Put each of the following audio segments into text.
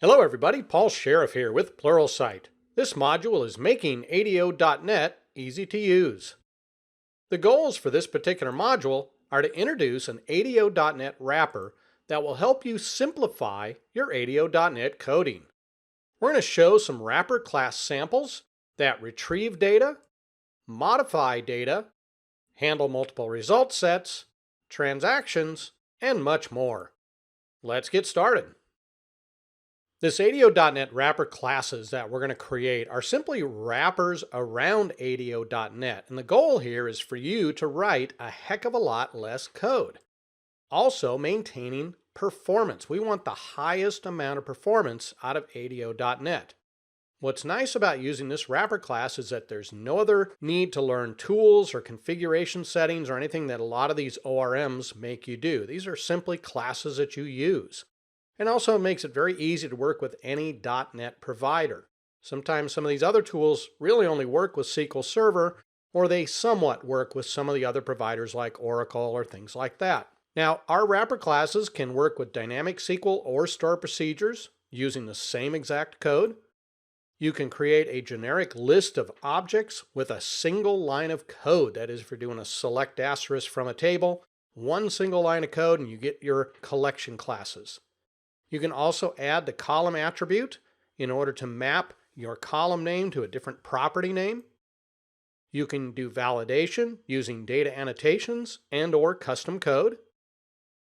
Hello everybody, Paul Sheriff here with Pluralsight. This module is making ADO.NET easy to use. The goals for this particular module are to introduce an ADO.NET wrapper that will help you simplify your ADO.NET coding. We're going to show some wrapper class samples that retrieve data, modify data, handle multiple result sets, transactions, and much more. Let's get started. This ADO.NET wrapper classes that we're going to create are simply wrappers around ADO.NET, and the goal here is for you to write a heck of a lot less code. Also maintaining performance. We want the highest amount of performance out of ADO.NET. What's nice about using this wrapper class is that there's no other need to learn tools or configuration settings or anything that a lot of these ORMs make you do. These are simply classes that you use. And also makes it very easy to work with any .NET provider. Sometimes some of these other tools really only work with SQL Server, or they somewhat work with some of the other providers like Oracle or things like that. Now, our wrapper classes can work with dynamic SQL or store procedures using the same exact code. You can create a generic list of objects with a single line of code. That is, if you're doing a select asterisk from a table, one single line of code and you get your collection classes. You can also add the column attribute in order to map your column name to a different property name. You can do validation using data annotations and/or custom code.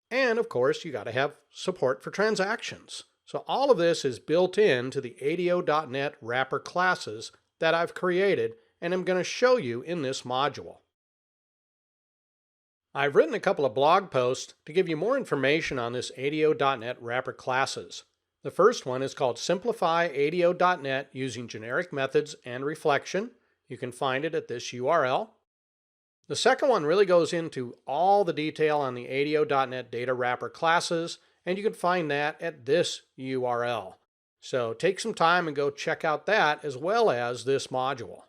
And of course, you got to have support for transactions. So all of this is built into the ADO.NET wrapper classes that I've created and I'm going to show you in this module. I've written a couple of blog posts to give you more information on this ADO.NET wrapper classes. The first one is called Simplify ADO.NET Using Generic Methods and Reflection. You can find it at this URL. The second one really goes into all the detail on the ADO.NET data wrapper classes, and you can find that at this URL. So take some time and go check out that as well as this module.